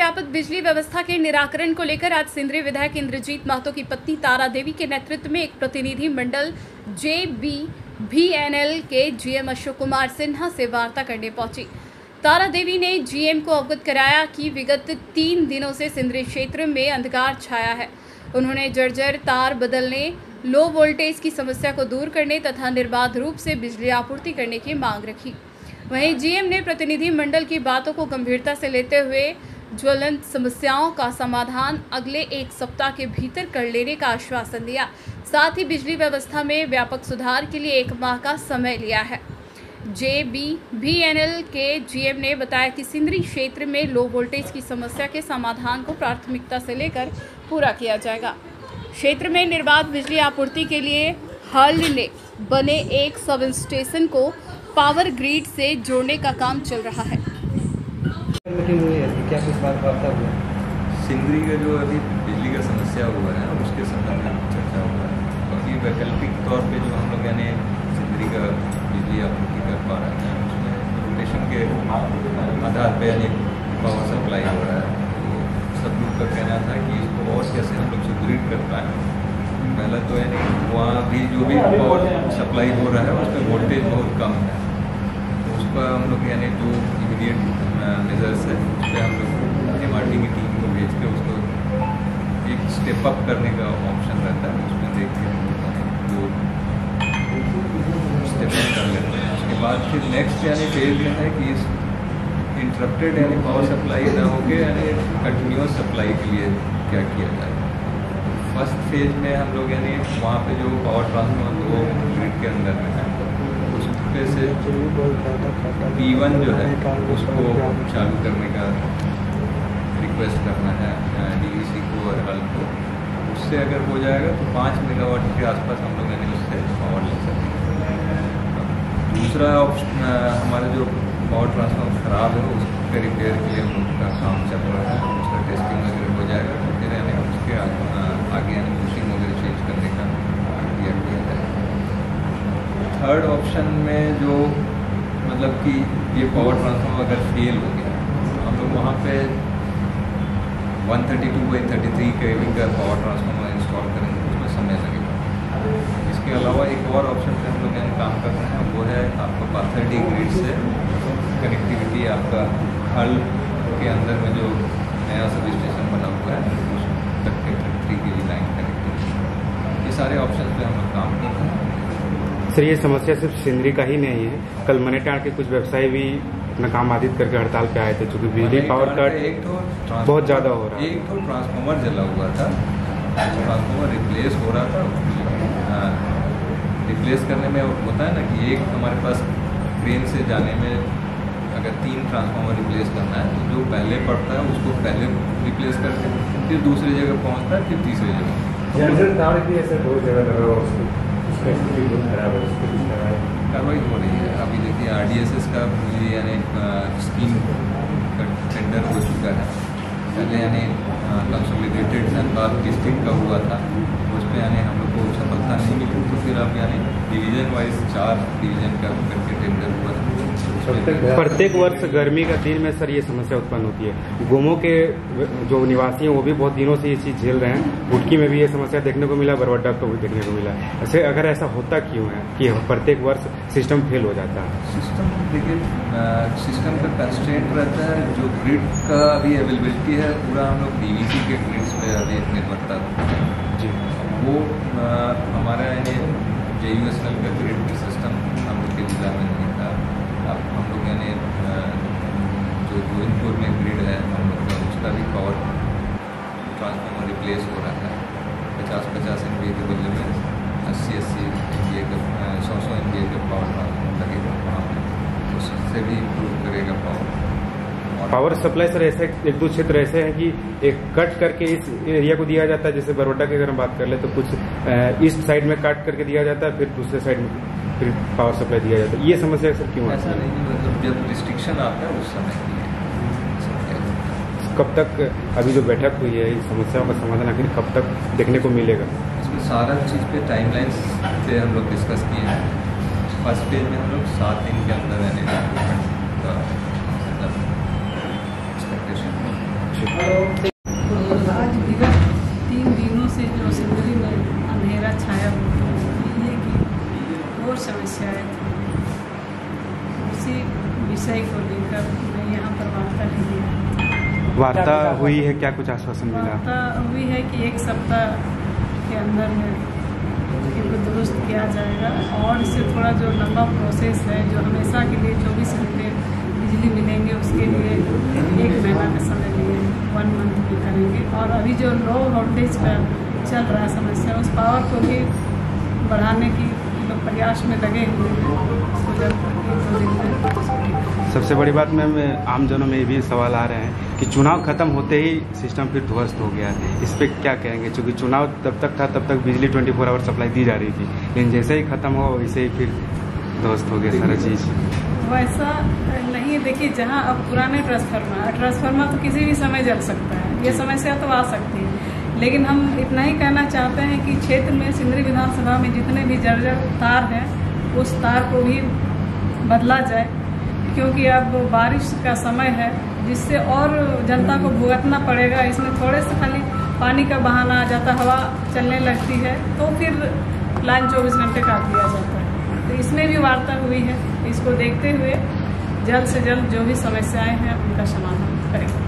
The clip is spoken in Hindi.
व्यापक बिजली व्यवस्था के निराकरण को लेकर आज सिंदरी विधायक इंद्रजीत महतो की पत्नी तारा देवी के नेतृत्व में एक प्रतिनिधि मंडल JBVNL के GM अशोक कुमार सिन्हा से वार्ता करने पहुंची। तारा देवी ने GM को अवगत कराया कि विगत 3 दिनों से सिंदरी क्षेत्र में अंधकार छाया है। उन्होंने जर्जर तार बदलने, लो वोल्टेज की समस्या को दूर करने तथा निर्बाध रूप से बिजली आपूर्ति करने की मांग रखी। वहीं GM ने प्रतिनिधि मंडल की बातों को गंभीरता से लेते हुए ज्वलंत समस्याओं का समाधान अगले 1 सप्ताह के भीतर कर लेने का आश्वासन दिया। साथ ही बिजली व्यवस्था में व्यापक सुधार के लिए 1 माह का समय लिया है। JBVNL के GM ने बताया कि सिंदरी क्षेत्र में लो वोल्टेज की समस्या के समाधान को प्राथमिकता से लेकर पूरा किया जाएगा। क्षेत्र में निर्बाध बिजली आपूर्ति के लिए हाल में बने एक सब स्टेशन को पावर ग्रिड से जोड़ने का काम चल रहा है। क्या कुछ बात हुआ? सिंदरी का जो अभी बिजली का समस्या हुआ है उसके संबंध में चर्चा हुआ है। अभी वैकल्पिक तौर पे जो हम लोग यानी सिंदरी का बिजली आपूर्ति कर पा रहे हैं उसमें रोटेशन के आधार पे यानी पावर सप्लाई हो रहा है। तो सब लोग का कहना था कि इसको और कैसे हम लोग सुदृढ़ कर पाएँ। पहला तो यानी वहाँ भी जो भी पावर सप्लाई हो रहा है उसमें वोल्टेज बहुत कम है। तो उस पर हम लोग यानी जो इमीडिएट मेजर्स है उस पर हम लोग MRT की टीम को भेज के उसको एक स्टेप अप करने का ऑप्शन रहता है। उसमें देख के वो स्टेप अप कर लेते हैं। उसके बाद फिर नेक्स्ट यानी फेज में है कि इस इंटरप्टेड यानी पावर सप्लाई ना होकर यानी कंटिन्यूस सप्लाई के लिए क्या किया जाए। फर्स्ट फेज में हम लोग यानी वहाँ पे जो पावर ट्रांसफार्मर वो ग्रिड के अंदर में है उस पे से P1 जो है उसको चालू करने का रिक्वेस्ट करना है DVC को और हल को। उससे अगर हो जाएगा तो 5 मेगावाट के आसपास हम लोग यानी उससे पावर ले सकते हैं। दूसरा ऑप्शन हमारा जो पावर ट्रांसफार्मर ख़राब है उसके रिपेयर के लिए हम लोग का काम चल रहा है। उसका टेस्टिंग वगैरह हो जाएगा तो फिर यानी उसके आगे यानी बुशिंग वगैरह चेंज करने का किया जाएगा। थर्ड ऑप्शन में जो मतलब कि ये पावर ट्रांसफार्मर अगर फेल हो गया तो हम लोग वहाँ पे 132/33 kV का पावर ट्रांसफार्मर इंस्टॉल करेंगे। उसमें समय लगेगा। इसके अलावा एक और ऑप्शन पे हम लोग यहाँ काम कर रहे हैं वो है आपका पाथरडी ग्रिड से कनेक्टिविटी आपका हल के अंदर में जो नया सब स्टेशन बना हुआ है उस तक के 33 kV लाइन कनेक्टिविटी। ये सारे ऑप्शन पे हम लोग काम कर रहे हैं। सर ये समस्या सिर्फ सिंदरी का ही नहीं है, कल मनेटाण के कुछ व्यवसायी भी अपना काम बाधित करके हड़ताल पे आए थे क्योंकि बिजली पावर कट बहुत ज़्यादा हो रहा है। एक तो ट्रांसफार्मर जला हुआ था, ट्रांसफार्मर रिप्लेस हो रहा था। रिप्लेस करने में होता है ना कि एक हमारे पास क्रेन से जाने में अगर 3 ट्रांसफार्मर रिप्लेस करना है तो जो पहले पड़ता है उसको पहले रिप्लेस करके फिर दूसरी जगह पहुंचता है फिर तीसरी जगह। तार की ऐसे बहुत जगह लगा हुआ उसकी स्थिति बहुत खराब है। कार्रवाई हो रही है। अभी देखिए RDSS का यानी स्कीम का टेंडर हो चुका है। पहले यानी कंसोलिडेटेड धनबाद डिस्ट्रिक्ट का हुआ था उस पर यानी हम लोग को सफलता नहीं मिली तो फिर अब यानी डिवीज़न वाइज 4 डिवीज़न का करके टेंडर हुआ था। प्रत्येक वर्ष गर्मी का दिन में सर ये समस्या उत्पन्न होती है। गोमो के जो निवासी हैं वो भी बहुत दिनों से ये चीज़ झेल रहे हैं। गुटकी में भी ये समस्या देखने को मिला, बरवड्डा को भी देखने को मिला। ऐसे अगर ऐसा होता क्यों है कि प्रत्येक वर्ष सिस्टम फेल हो जाता है? सिस्टम देखिए सिस्टम का कंस्ट्रेंट रहता है। जो ग्रिड का अभी अवेलेबिलिटी है पूरा हम लोग DVC के ग्रिड्स पे अभी निर्भरता जी वो हमारा यानी JUSL का ग्रिड सिस्टम हम लोग के जिला में नहीं था। अब हम लोग यानी जो गोविंदपुर में ग्रिड है हम लोग का उसका भी पावर ट्रांसफार्मर रिप्लेस हो रहा है। 50-50 MVA के बदले में 80-80 MVA का 100-100 MVA का पावर ट्रांसफार्मर लगेगा वहाँ पर। उससे भी इम्प्रूव करेगा पावर सप्लाई। सर ऐसे 1-2 क्षेत्र ऐसे हैं कि एक कट करके इस एरिया को दिया जाता है। जैसे बरवड्डा की अगर हम बात कर ले तो कुछ ईस्ट साइड में कट करके दिया जाता है, फिर दूसरे साइड में फिर पावर सप्लाई दिया जाता है। ये समस्या सर क्यों ऐसा नहीं? मतलब जब रिस्ट्रिक्शन आता है उस समय कब तक अभी जो बैठक हुई है इस समस्याओं का समाधान आखिर कब तक देखने को मिलेगा? इसमें सारा चीज़ पे टाइमलाइंस से हम लोग डिस्कस किए हैं। फर्स्ट फेज में हम लोग 7 दिन के अंदर रहने का एक्सपेक्टेशन विषय को लेकर मैं यहाँ पर वार्ता के लिए वार्ता हुई है, क्या कुछ आश्वासन मिला? वार्ता हुई है कि 1 सप्ताह के अंदर में इनको दुरुस्त किया जाएगा और इससे थोड़ा जो लंबा प्रोसेस है, जो हमेशा के लिए 24 घंटे बिजली मिलेंगे, उसके लिए 1 महीना का समय लिए 1 मंथ में करेंगे। और अभी जो लो वोल्टेज का चल रहा है समस्या, उस पावर को भी बढ़ाने की लोग प्रयास में लगे हुए हैं। उसको जल्द 1-2 दिन में सबसे बड़ी बात मैम, आमजनों में ये भी सवाल आ रहे हैं कि चुनाव खत्म होते ही सिस्टम फिर ध्वस्त हो गया है, इस पर क्या कहेंगे? क्योंकि चुनाव तब तक था, तब तक बिजली 24 आवर सप्लाई दी जा रही थी, लेकिन जैसे ही खत्म हो वैसे ही फिर ध्वस्त हो गया सारा चीज़। वैसा नहीं, देखिए जहाँ अब पुराने ट्रांसफार्मर तो किसी भी समय जल सकता है, ये समस्या तो आ सकती है, लेकिन हम इतना ही कहना चाहते हैं कि क्षेत्र में सिंदरी विधानसभा में जितने भी जर्जर तार हैं, उस तार को भी बदला जाए, क्योंकि अब बारिश का समय है, जिससे और जनता को भुगतना पड़ेगा। इसमें थोड़े से खाली पानी का बहाना आ जाता, हवा चलने लगती है तो फिर लाइन 24 घंटे काट दिया जाता है। तो इसमें भी वार्ता हुई है, इसको देखते हुए जल्द से जल्द जो भी समस्याएं हैं उनका समाधान करेंगे।